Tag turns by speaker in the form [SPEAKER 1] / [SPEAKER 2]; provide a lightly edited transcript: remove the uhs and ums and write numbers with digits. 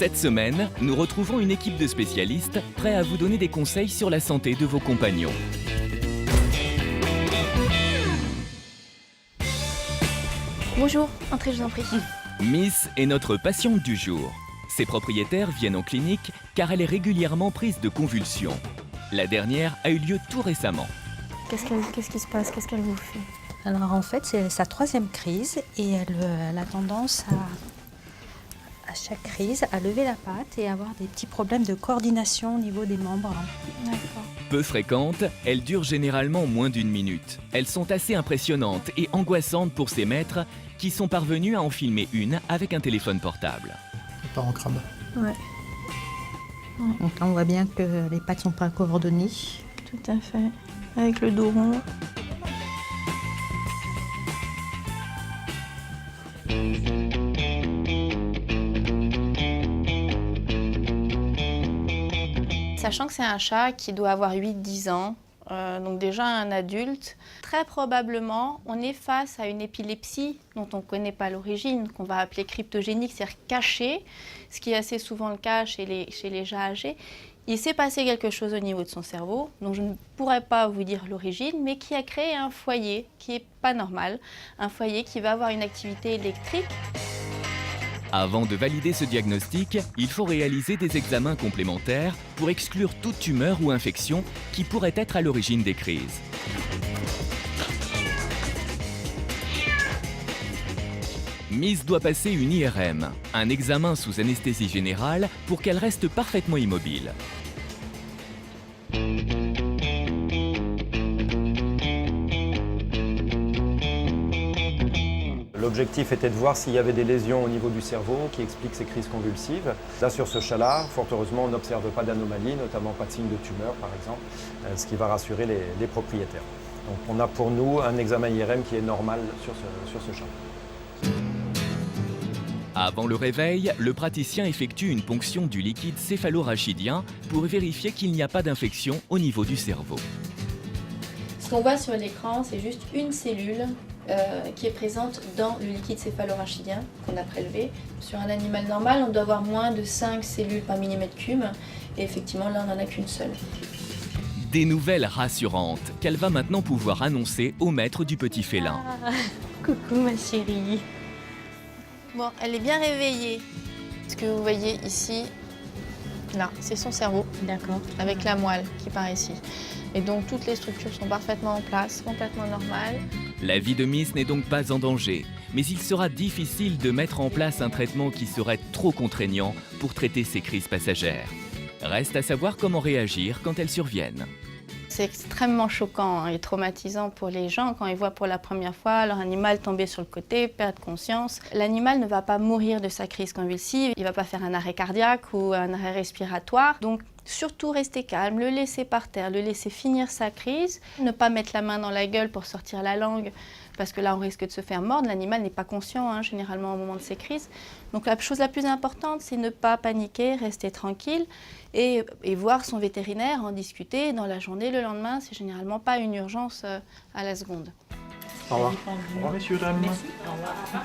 [SPEAKER 1] Cette semaine, nous retrouvons une équipe de spécialistes prêts à vous donner des conseils sur la santé de vos compagnons.
[SPEAKER 2] Bonjour, entrez, je vous en prie.
[SPEAKER 1] Miss est notre patiente du jour. Ses propriétaires viennent en clinique car elle est régulièrement prise de convulsions. La dernière a eu lieu tout récemment.
[SPEAKER 2] Qu'est-ce qui se passe? Qu'est-ce qu'elle vous fait?
[SPEAKER 3] Alors en fait, c'est sa troisième crise et elle a tendance à chaque crise à lever la patte et avoir des petits problèmes de coordination au niveau des membres.
[SPEAKER 2] D'accord.
[SPEAKER 1] Peu fréquentes, elles durent généralement moins d'une minute. Elles sont assez impressionnantes et angoissantes pour ses maîtres qui sont parvenus à en filmer une avec un téléphone portable.
[SPEAKER 4] Ça part en crabe.
[SPEAKER 2] Ouais,
[SPEAKER 3] Donc là, on voit bien que les pattes ne sont pas coordonnées.
[SPEAKER 2] tout à fait. Avec le dos rond. Sachant que c'est un chat qui doit avoir 8-10 ans, donc déjà un adulte, très probablement on est face à une épilepsie dont on ne connaît pas l'origine, qu'on va appeler cryptogénique, c'est-à-dire cachée, ce qui est assez souvent le cas chez les chats âgés. Il s'est passé quelque chose au niveau de son cerveau, dont je ne pourrais pas vous dire l'origine, mais qui a créé un foyer qui n'est pas normal, un foyer qui va avoir une activité électrique.
[SPEAKER 1] Avant de valider ce diagnostic, il faut réaliser des examens complémentaires pour exclure toute tumeur ou infection qui pourrait être à l'origine des crises. Miss doit passer une IRM, un examen sous anesthésie générale pour qu'elle reste parfaitement immobile.
[SPEAKER 5] L'objectif était de voir s'il y avait des lésions au niveau du cerveau qui expliquent ces crises convulsives. Là, sur ce chat-là, fort heureusement, on n'observe pas d'anomalies, notamment pas de signe de tumeur, par exemple, ce qui va rassurer les propriétaires. Donc, on a pour nous un examen IRM qui est normal sur ce chat.
[SPEAKER 1] Avant le réveil, le praticien effectue une ponction du liquide céphalorachidien pour vérifier qu'il n'y a pas d'infection au niveau du cerveau.
[SPEAKER 2] Ce qu'on voit sur l'écran, c'est juste une cellule qui est présente dans le liquide céphalorachidien qu'on a prélevé. Sur un animal normal, on doit avoir moins de 5 cellules par millimètre cube. Et effectivement, là, on n'en a qu'une seule.
[SPEAKER 1] Des nouvelles rassurantes qu'elle va maintenant pouvoir annoncer au maître du petit félin.
[SPEAKER 3] Coucou ma chérie.
[SPEAKER 2] Bon, elle est bien réveillée. Ce que vous voyez ici, là, c'est son cerveau,
[SPEAKER 3] D'accord.
[SPEAKER 2] avec la moelle qui part ici. Et donc, toutes les structures sont parfaitement en place, complètement normales.
[SPEAKER 1] La vie de Miss n'est donc pas en danger, mais il sera difficile de mettre en place un traitement qui serait trop contraignant pour traiter ces crises passagères. Reste à savoir comment réagir quand elles surviennent.
[SPEAKER 2] C'est extrêmement choquant et traumatisant pour les gens quand ils voient pour la première fois leur animal tomber sur le côté, perdre conscience. L'animal ne va pas mourir de sa crise convulsive, il ne va pas faire un arrêt cardiaque ou un arrêt respiratoire. Donc surtout rester calme, le laisser par terre, le laisser finir sa crise, ne pas mettre la main dans la gueule pour sortir la langue parce que là on risque de se faire mordre. L'animal n'est pas conscient généralement au moment de ses crises. Donc la chose la plus importante, c'est ne pas paniquer, rester tranquille et voir son vétérinaire, en discuter dans la journée. Le lendemain, c'est généralement pas une urgence à la seconde.
[SPEAKER 4] Au revoir. Au revoir, messieurs, dames.
[SPEAKER 3] Merci. Au revoir.